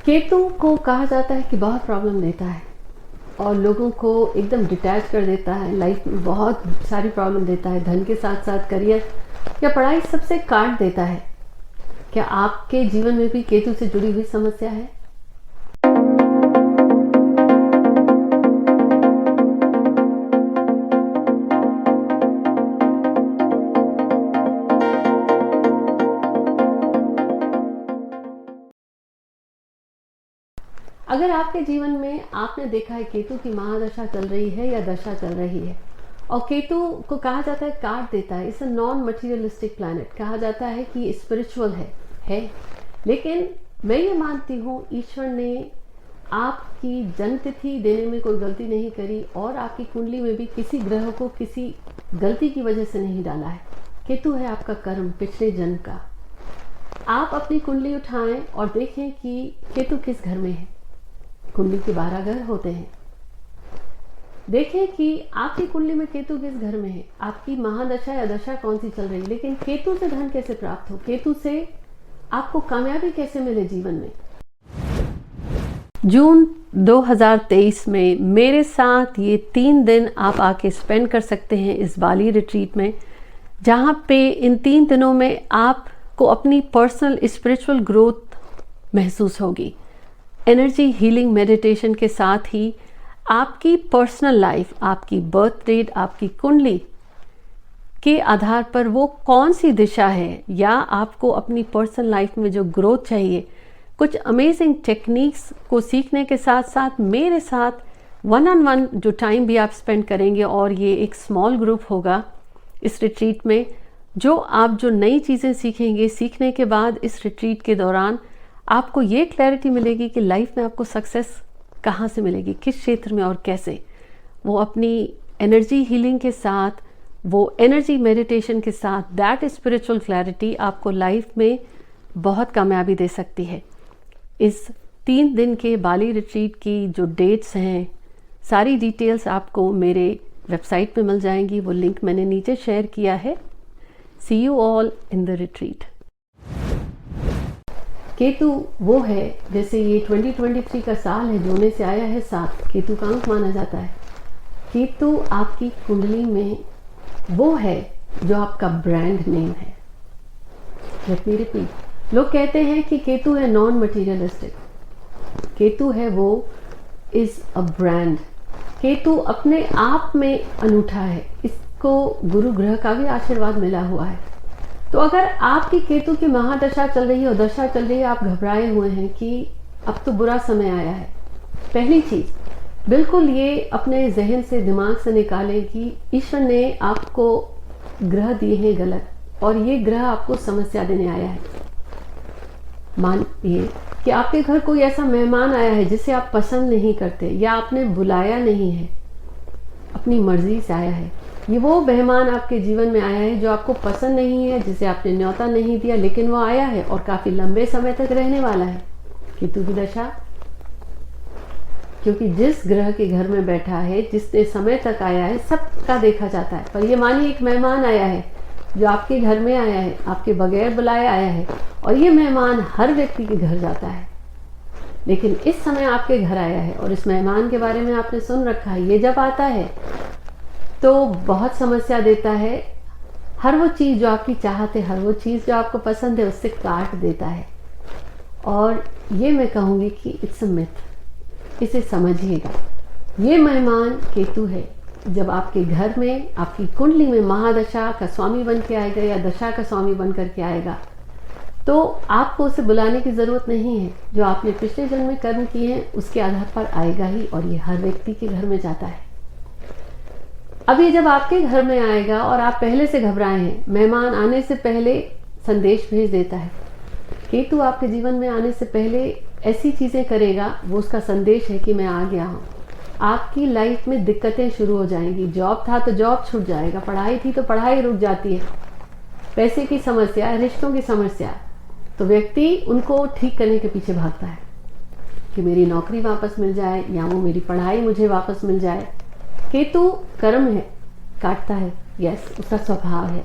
केतु को कहा जाता है कि बहुत प्रॉब्लम देता है और लोगों को एकदम डिटैच कर देता है, लाइफ में बहुत सारी प्रॉब्लम देता है, धन के साथ साथ करियर या पढ़ाई सबसे काट देता है। क्या आपके जीवन में भी केतु से जुड़ी हुई समस्या है? अगर आपके जीवन में आपने देखा है केतु की महादशा चल रही है या दशा चल रही है, और केतु को कहा जाता है काट देता है, इसे नॉन मटीरियलिस्टिक प्लैनेट कहा जाता है कि स्पिरिचुअल है। लेकिन मैं ये मानती हूँ ईश्वर ने आपकी जन्म तिथि देने में कोई गलती नहीं करी और आपकी कुंडली में भी किसी ग्रह को किसी गलती की वजह से नहीं डाला है। केतु है आपका कर्म पिछले जन्म का। आप अपनी कुंडली उठाएं और देखें कि केतु किस घर में है। कुंडली के 12 घर होते हैं। देखें कि आपकी कुंडली में केतु किस घर में है, आपकी महादशा या दशा कौन सी चल रही है। लेकिन केतु से धन कैसे प्राप्त हो, केतु से आपको कामयाबी कैसे मिले जीवन में। जून 2023 में मेरे साथ ये 3 दिन आप आके स्पेंड कर सकते हैं इस बाली रिट्रीट में, जहाँ पे इन 3 दिनों में आपको अपनी पर्सनल स्पिरिचुअल ग्रोथ महसूस होगी। एनर्जी हीलिंग मेडिटेशन के साथ ही आपकी पर्सनल लाइफ, आपकी बर्थ डेट, आपकी कुंडली के आधार पर वो कौन सी दिशा है या आपको अपनी पर्सनल लाइफ में जो ग्रोथ चाहिए, कुछ अमेजिंग टेक्निक्स को सीखने के साथ साथ मेरे साथ 1-on-1 जो टाइम भी आप स्पेंड करेंगे। और ये एक स्मॉल ग्रुप होगा इस रिट्रीट में, जो नई चीज़ें सीखेंगे। सीखने के बाद इस रिट्रीट के दौरान आपको ये क्लैरिटी मिलेगी कि लाइफ में आपको सक्सेस कहाँ से मिलेगी, किस क्षेत्र में और कैसे। वो अपनी एनर्जी हीलिंग के साथ, वो एनर्जी मेडिटेशन के साथ, दैट स्पिरिचुअल क्लैरिटी आपको लाइफ में बहुत कामयाबी दे सकती है। इस 3 दिन के बाली रिट्रीट की जो डेट्स हैं, सारी डिटेल्स आपको मेरे वेबसाइट पे मिल जाएंगी। वो लिंक मैंने नीचे शेयर किया है। See you all in the retreat. Ketu वो है, जैसे ये 2023 का साल है, जोने से आया है 7, केतु का अंक माना जाता है। केतु आपकी कुंडली में वो है जो आपका ब्रांड नेम है। लेट मी रिपीट, लोग कहते हैं कि केतु है नॉन मटीरियलिस्टिक, केतु है वो इज अ ब्रांड। केतु अपने आप में अनूठा है, इसको गुरु ग्रह का भी आशीर्वाद मिला हुआ है। तो अगर आपकी केतु की महादशा चल रही है और दशा चल रही है, आप घबराए हुए हैं कि अब तो बुरा समय आया है, पहली चीज बिल्कुल ये अपने जहन से, दिमाग से निकालें कि ईश्वर ने आपको ग्रह दिए हैं गलत, और ये ग्रह आपको समस्या देने आया है। मानिए कि आपके घर कोई ऐसा मेहमान आया है जिसे आप पसंद नहीं करते या आपने बुलाया नहीं है, अपनी मर्जी से आया है। ये वो मेहमान आपके जीवन में आया है जो आपको पसंद नहीं है, जिसे आपने न्योता नहीं दिया, लेकिन वो आया है और काफी लंबे समय तक रहने वाला है। केतु की दशा, क्योंकि जिस ग्रह के घर में बैठा है, जितने समय तक आया है, सबका देखा जाता है। पर ये मानिए एक मेहमान आया है जो आपके घर में आया है, आपके बगैर बुलाए आया है, और ये मेहमान हर व्यक्ति के घर जाता है, लेकिन इस समय आपके घर आया है और इस मेहमान के बारे में आपने सुन रखा है। ये जब आता है तो बहुत समस्या देता है। हर वो चीज़ जो आपकी चाहत है, हर वो चीज़ जो आपको पसंद है, उससे काट देता है। और ये मैं कहूँगी कि इट्स अ मिथ, इसे समझिएगा। ये मेहमान केतु है। जब आपके घर में, आपकी कुंडली में महादशा का स्वामी बन के आएगा या दशा का स्वामी बन करके आएगा, तो आपको उसे बुलाने की ज़रूरत नहीं है। जो आपने पिछले जन्म में कर्म किए हैं उसके आधार पर आएगा ही, और ये हर व्यक्ति के घर में जाता है। अभी जब आपके घर में आएगा और आप पहले से घबराए हैं, मेहमान आने से पहले संदेश भेज देता है। केतु आपके जीवन में आने से पहले ऐसी चीज़ें करेगा, वो उसका संदेश है कि मैं आ गया हूँ। आपकी लाइफ में दिक्कतें शुरू हो जाएंगी। जॉब था तो जॉब छूट जाएगा, पढ़ाई थी तो पढ़ाई रुक जाती है, पैसे की समस्या, रिश्तों की समस्या, तो व्यक्ति उनको ठीक करने के पीछे भागता है कि मेरी नौकरी वापस मिल जाए या वो मेरी पढ़ाई मुझे वापस मिल जाए। केतु कर्म है, काटता है, यस, उसका स्वभाव है।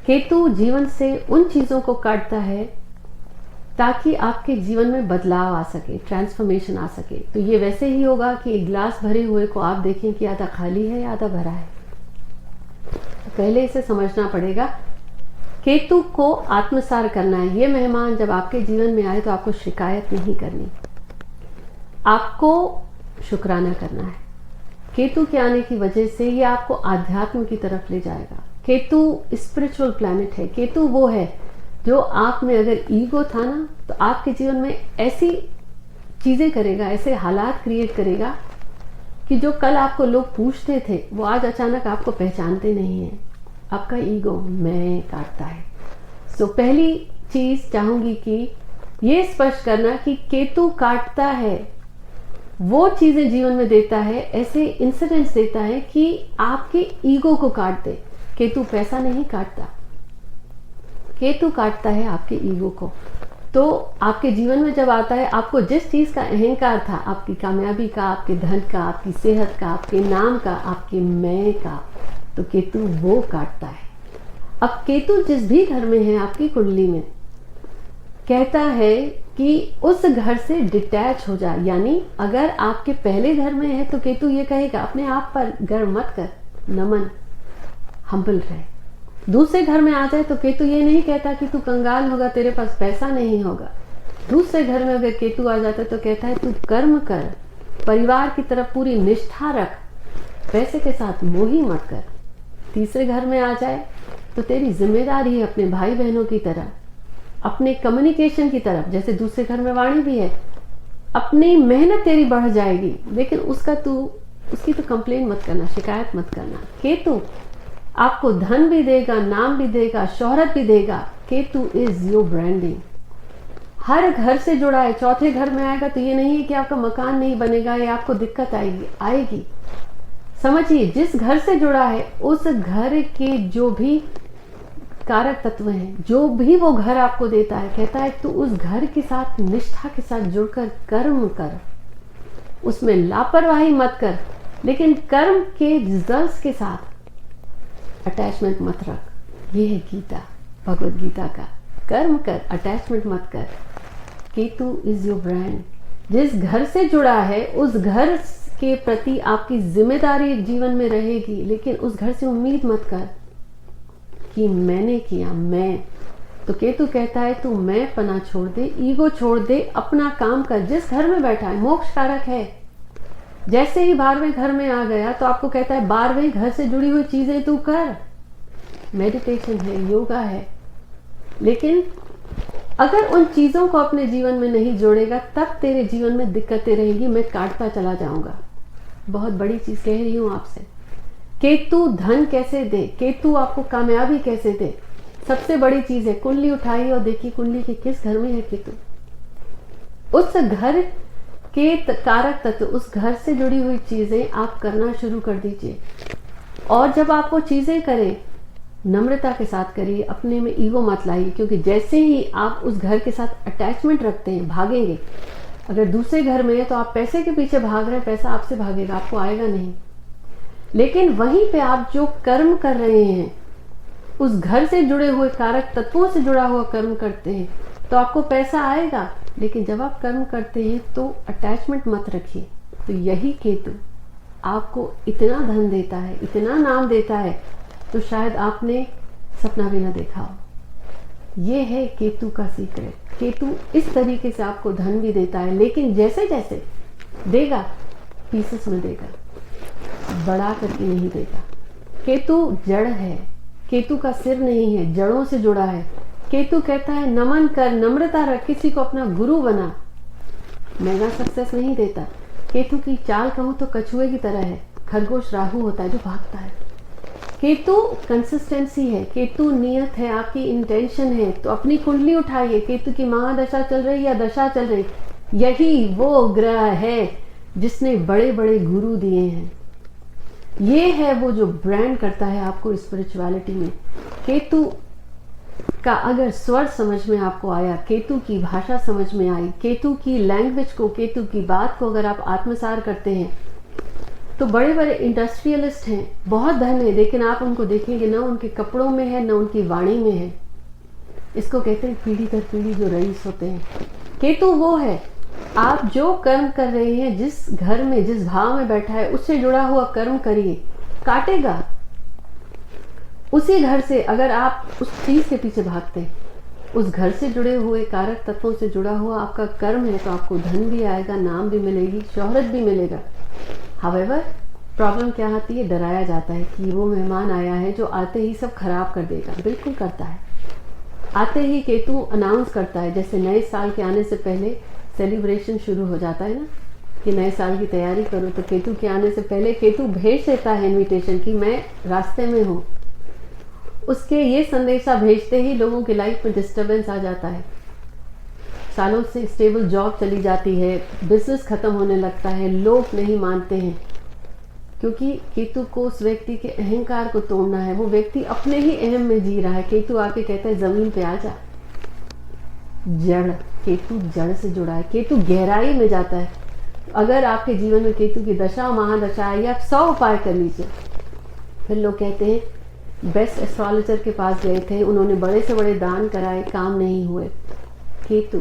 केतु जीवन से उन चीज़ों को काटता है ताकि आपके जीवन में बदलाव आ सके, ट्रांसफॉर्मेशन आ सके। तो ये वैसे ही होगा कि एक गिलास भरे हुए को आप देखें कि आधा खाली है या आधा भरा है। तो पहले इसे समझना पड़ेगा। केतु को आत्मसार करना है। ये मेहमान जब आपके जीवन में आए तो आपको शिकायत नहीं करनी, आपको शुक्राना करना है। केतु के आने की वजह से ये आपको आध्यात्म की तरफ ले जाएगा। केतु स्पिरिचुअल प्लैनेट है। केतु वो है जो आप में अगर ईगो था ना, तो आपके जीवन में ऐसी चीजें करेगा, ऐसे हालात क्रिएट करेगा कि जो कल आपको लोग पूछते थे वो आज अचानक आपको पहचानते नहीं है। आपका ईगो मैं काटता है। तो पहली चीज चाहूंगी कि ये स्पष्ट करना कि केतु काटता है, वो चीजें जीवन में देता है, ऐसे इंसिडेंट्स देता है कि आपके ईगो को काट दे। केतु पैसा नहीं काटता, केतु काटता है आपके ईगो को। तो आपके जीवन में जब आता है, आपको जिस चीज का अहंकार था, आपकी कामयाबी का, आपके धन का, आपकी सेहत का, आपके नाम का, आपके मैं का, तो केतु वो काटता है। अब केतु जिस भी घर में है आपकी कुंडली में, कहता है कि उस घर से डिटैच हो जा। यानी अगर आपके पहले घर में है तो केतु ये कहेगा अपने आप पर गर्व मत कर, नमन, हम्बल रहे। दूसरे घर में आ जाए तो केतु ये नहीं कहता कि तू कंगाल होगा, तेरे पास पैसा नहीं होगा। दूसरे घर में अगर केतु आ जाता है तो कहता है तू कर्म कर, परिवार की तरफ पूरी निष्ठा रख, पैसे के साथ मोही मत कर। तीसरे घर में आ जाए तो तेरी जिम्मेदारी है अपने भाई बहनों की तरह, अपने कम्युनिकेशन की तरफ, जैसे दूसरे घर में वाणी भी है, अपनी मेहनत तेरी बढ़ जाएगी, लेकिन उसकी तो कंप्लेन मत करना, शिकायत मत करना। केतु आपको धन भी देगा, नाम भी देगा, शोहरत भी देगा। Ketu is your branding. हर घर से जुड़ा है। चौथे घर में आएगा तो ये नहीं है कि आपका मकान नहीं बनेगा या आपको दिक्कत आएगी। समझिए, जिस घर से जुड़ा है उस घर के जो भी कारक तत्व हैं, जो भी वो घर आपको देता है, कहता है तू उस घर के साथ निष्ठा के साथ जुड़कर कर्म कर, उसमें लापरवाही मत कर, लेकिन कर्म के रिजल्ट्स के साथ अटैचमेंट मत रख। ये है गीता, भगवत गीता का। कर्म कर, अटैचमेंट मत कर। Ketu is your brand. जिस घर से जुड़ा है उस घर के प्रति आपकी जिम्मेदारी जीवन में रहेगी, लेकिन उस घर से उम्मीद मत कर कि मैंने किया, मैं। तो केतु कहता है तू मैं पना छोड़ दे, ईगो छोड़ दे, अपना काम कर। जिस घर में बैठा है मोक्ष कारक है। जैसे ही 12वें घर में आ गया तो आपको कहता है 12वें घर से जुड़ी हुई चीजें तू कर। मेडिटेशन है, योगा है, लेकिन अगर उन चीजों को अपने जीवन में नहीं जोड़ेगा तब तेरे जीवन में दिक्कतें रहेंगी। मैं काटता चला जाऊंगा। बहुत बड़ी चीज कह रही हूं आपसे। केतु धन कैसे दे, केतु आपको कामयाबी कैसे दे, सबसे बड़ी चीज है कुंडली उठाइए और देखिए कुंडली के किस घर में है केतु। उस घर के कारक तत्व, उस घर से जुड़ी हुई चीजें आप करना शुरू कर दीजिए। और जब आप वो चीजें करें, नम्रता के साथ करिए, अपने में ईगो मत लाइए, क्योंकि जैसे ही आप उस घर के साथ अटैचमेंट रखते हैं भागेंगे। अगर दूसरे घर में है तो आप पैसे के पीछे भाग रहे हैं, पैसा आपसे भागेगा, आपको आएगा नहीं। लेकिन वहीं पे आप जो कर्म कर रहे हैं, उस घर से जुड़े हुए कारक तत्वों से जुड़ा हुआ कर्म करते हैं, तो आपको पैसा आएगा। लेकिन जब आप कर्म करते हैं तो अटैचमेंट मत रखिए। तो यही केतु आपको इतना धन देता है, इतना नाम देता है, तो शायद आपने सपना भी ना देखा हो। ये है केतु का सीक्रेट। केतु इस तरीके से आपको धन भी देता है, लेकिन जैसे जैसे देगा पीसेस में देगा, बढ़ा करके नहीं देगा। केतु जड़ है, केतु का सिर नहीं है, जड़ों से जुड़ा है। केतु कहता है नमन कर, नम्रता रख, किसी को अपना गुरु बना। मेगा सक्सेस नहीं देता। केतु की चाल कहूं तो कछुए की तरह है, खरगोश राहु होता है जो भागता है। केतु कंसिस्टेंसी है, केतु नियत है, आपकी इंटेंशन है। तो अपनी कुंडली उठाइए, केतु की महादशा चल रही या दशा चल रही, यही वो ग्रह है जिसने बड़े बड़े गुरु दिए हैं। ये है वो जो ब्रांड करता है आपको स्पिरिचुअलिटी में। केतु का अगर स्वर समझ में आपको आया, केतु की भाषा समझ में आई, केतु की लैंग्वेज को, केतु की बात को अगर आप आत्मसार करते हैं, तो बड़े बड़े इंडस्ट्रियलिस्ट हैं, बहुत धन है, लेकिन आप उनको देखेंगे ना उनके कपड़ों में है, ना उनकी वाणी में है। इसको कहते हैं पीढ़ी दर पीढ़ी जो रईस होते हैं। केतु वो है, आप जो कर्म कर रहे हैं, जिस घर में जिस भाव में बैठा है उससे जुड़ा हुआ कर्म करिए, काटेगा। उसी घर से अगर आप उस चीज के पीछे भागते हैं, उस घर से जुड़े हुए कारक तत्वों से जुड़ा हुआ आपका कर्म है, तो आपको धन भी आएगा, नाम भी मिलेगी, शोहरत भी मिलेगा। हावेवर प्रॉब्लम क्या आती है, डराया जाता है कि वो मेहमान आया है जो आते ही सब खराब कर देगा। बिल्कुल करता है। आते ही केतु अनाउंस करता है, जैसे नए साल के आने से पहले सेलिब्रेशन शुरू हो जाता है ना, कि नए साल की तैयारी करो, तो केतु के आने से पहले केतु भेज देता है इनविटेशन कि मैं रास्ते में हूँ। उसके ये संदेशा भेजते ही लोगों की लाइफ में डिस्टर्बेंस आ जाता है। सालों से स्टेबल जॉब चली जाती है, बिजनेस खत्म होने लगता है, लोग नहीं मानते हैं, क्योंकि केतु को उस व्यक्ति के अहंकार को तोड़ना है। वो व्यक्ति अपने ही अहम में जी रहा है। केतु आके कहता है जमीन पे आ जा। जड़, केतु जड़ से जुड़ा है, केतु गहराई में जाता है। अगर आपके जीवन में केतु की दशा महादशा आई, आप 100 उपाय कर लीजिए। फिर लोग कहते हैं बेस्ट एस्ट्रोलॉजर के पास गए थे, उन्होंने बड़े से बड़े दान कराए, काम नहीं हुए। केतु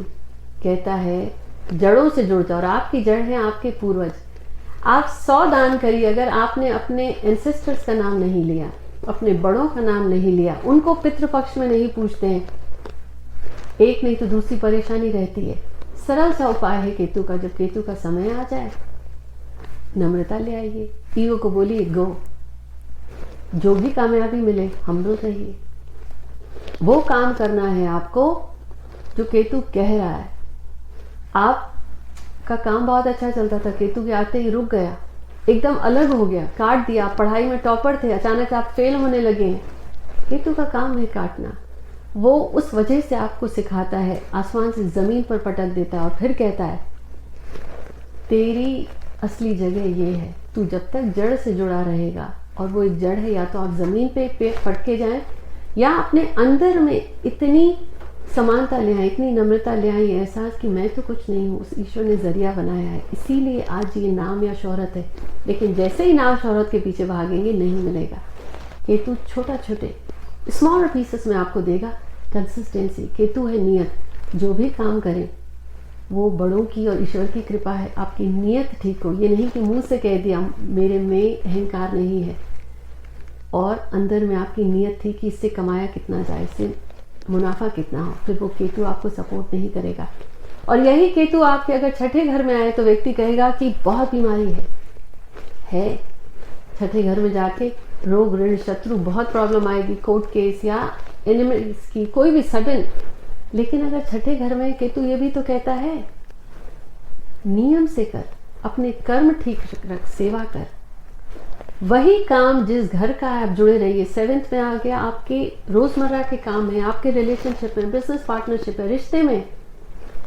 कहता है जड़ों से जुड़ जाओ, और आपकी जड़ है आपके पूर्वज। आप 100 दान करिए, अगर आपने अपने एंसेस्टर्स का नाम नहीं लिया, अपने बड़ों का नाम नहीं लिया, उनको पितृपक्ष में नहीं पूछते हैं, एक नहीं तो दूसरी परेशानी रहती है। सरल सा उपाय है केतु का, जब केतु का समय आ जाए नम्रता ले आइए, ईगो को बोलिए गो, जो भी कामयाबी मिले हमरो रहिए। वो काम करना है आपको जो केतु कह रहा है। आपका काम बहुत अच्छा चलता था, केतु के आते ही रुक गया, एकदम अलग हो गया, काट दिया। पढ़ाई में टॉपर थे, अचानक आप फेल होने लगे हैं। केतु का काम है काटना। वो उस वजह से आपको सिखाता है, आसमान से जमीन पर पटक देता है और फिर कहता है तेरी असली जगह ये है। तू जब तक जड़ से जुड़ा रहेगा, और वो एक जड़ है, या तो आप जमीन पे फटके जाएं, या अपने अंदर में इतनी समानता ले आए, इतनी नम्रता ले आए, एहसास कि मैं तो कुछ नहीं हूँ, उस ईश्वर ने जरिया बनाया है, इसीलिए आज ये नाम या शोहरत है। लेकिन जैसे ही नाम शोहरत के पीछे भागेंगे नहीं मिलेगा। केतु छोटा छोटे स्मॉल पीसेस में आपको देगा कंसिस्टेंसी। केतु है नियत, जो भी काम करें वो बड़ों की और ईश्वर की कृपा है, आपकी नियत ठीक हो। ये नहीं कि मुंह से कह दिया मेरे में अहंकार नहीं है, और अंदर में आपकी नियत थी कि इससे कमाया कितना जाए, इससे मुनाफा कितना हो, फिर वो केतु आपको सपोर्ट नहीं करेगा। और यही केतु आपके अगर छठे घर में आए तो व्यक्ति कहेगा कि बहुत बीमारी है। छठे घर में जाके रोग ऋण शत्रु बहुत प्रॉब्लम आएगी, कोर्ट केस या एनिमल्स की कोई भी सडन। लेकिन अगर छठे घर में केतु ये भी तो कहता है नियम से कर, अपने कर्म ठीक रख, सेवा कर। वही काम जिस घर का आप जुड़े रहिए। 7th में आ गया, आपके रोजमर्रा के काम है, आपके रिलेशनशिप में, बिजनेस पार्टनरशिप है, रिश्ते में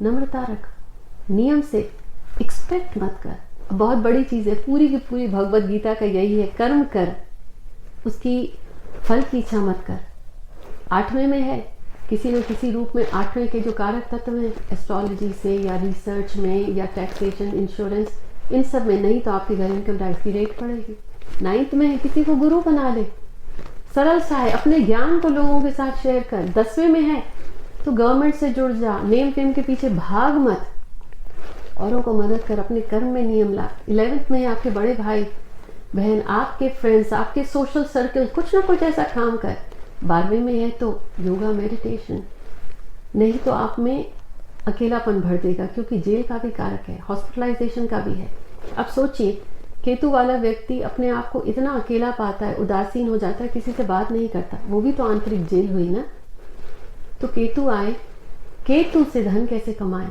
नम्रता रख, नियम से, एक्सपेक्ट मत कर। बहुत बड़ी चीज है, पूरी की पूरी भगवत गीता का यही है, कर्म कर, उसकी फल की इच्छा मत कर। 8वें में है, किसी न किसी रूप में 8वें के जो कारक तत्व हैं, एस्ट्रोलॉजी से या रिसर्च में या टैक्सेशन, इंश्योरेंस, इन सब में, नहीं तो आपके घर इनकम टैक्स की रेट पड़ेगी। 9th में है, किसी को गुरु बना ले, सरल सा है, अपने ज्ञान को लोगों के साथ शेयर कर। 10वें में है तो गवर्नमेंट से जुड़ जा, नेम फेम के पीछे भाग मत, औरों को मदद कर, अपने कर्म में नियम ला। 11th में है, आपके बड़े भाई बहन, आपके फ्रेंड्स, आपके सोशल सर्कल, कुछ ना कुछ ऐसा काम कर। 12वें में है तो योगा मेडिटेशन, नहीं तो आप में अकेलापन भर देगा, क्योंकि जेल का भी कारक है, हॉस्पिटलाइजेशन का भी है। अब सोचिए, केतु वाला व्यक्ति अपने आप को इतना अकेला पाता है, उदासीन हो जाता है, किसी से बात नहीं करता, वो भी तो आंतरिक जेल हुई ना। तो केतु आए, केतु से धन कैसे कमाए,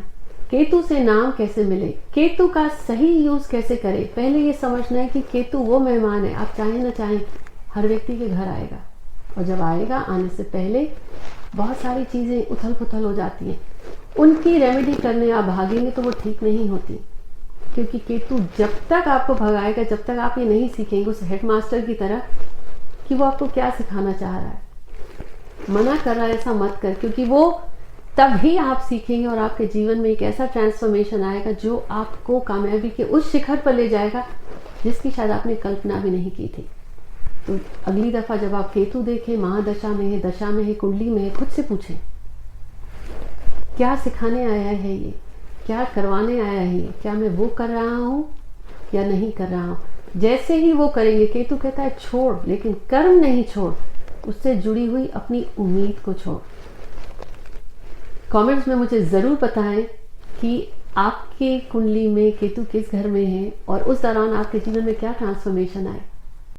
केतु से नाम कैसे मिले, केतु का सही यूज कैसे करें। पहले ये समझना है कि केतु वो मेहमान है, आप चाहें ना चाहें हर व्यक्ति के घर आएगा, और जब आएगा आने से पहले बहुत सारी चीजें उथल पुथल हो जाती हैं, उनकी रेमेडी करने आप भागेंगे तो वो ठीक नहीं होती। क्योंकि केतु जब तक आपको भगाएगा, जब तक आप ये नहीं सीखेंगे उस हेडमास्टर की तरह कि वो आपको क्या सिखाना चाह रहा है, मना कर रहा है ऐसा मत कर, क्योंकि वो तभी आप सीखेंगे और आपके जीवन में एक ऐसा ट्रांसफॉर्मेशन आएगा जो आपको कामयाबी के उस शिखर पर ले जाएगा जिसकी शायद आपने कल्पना भी नहीं की थी। तो अगली दफा जब आप केतु देखें, महादशा में है, दशा में है, कुंडली में है, खुद से पूछें क्या सिखाने आया है ये, क्या करवाने आया है ये, क्या मैं वो कर रहा हूँ या नहीं कर रहा हूँ। जैसे ही वो करेंगे, केतु कहता है छोड़, लेकिन कर्म नहीं छोड़, उससे जुड़ी हुई अपनी उम्मीद को छोड़। कमेंट्स में मुझे ज़रूर बताएं कि आपकी कुंडली में केतु किस घर में है और उस दौरान आपके जीवन में क्या ट्रांसफॉर्मेशन आए।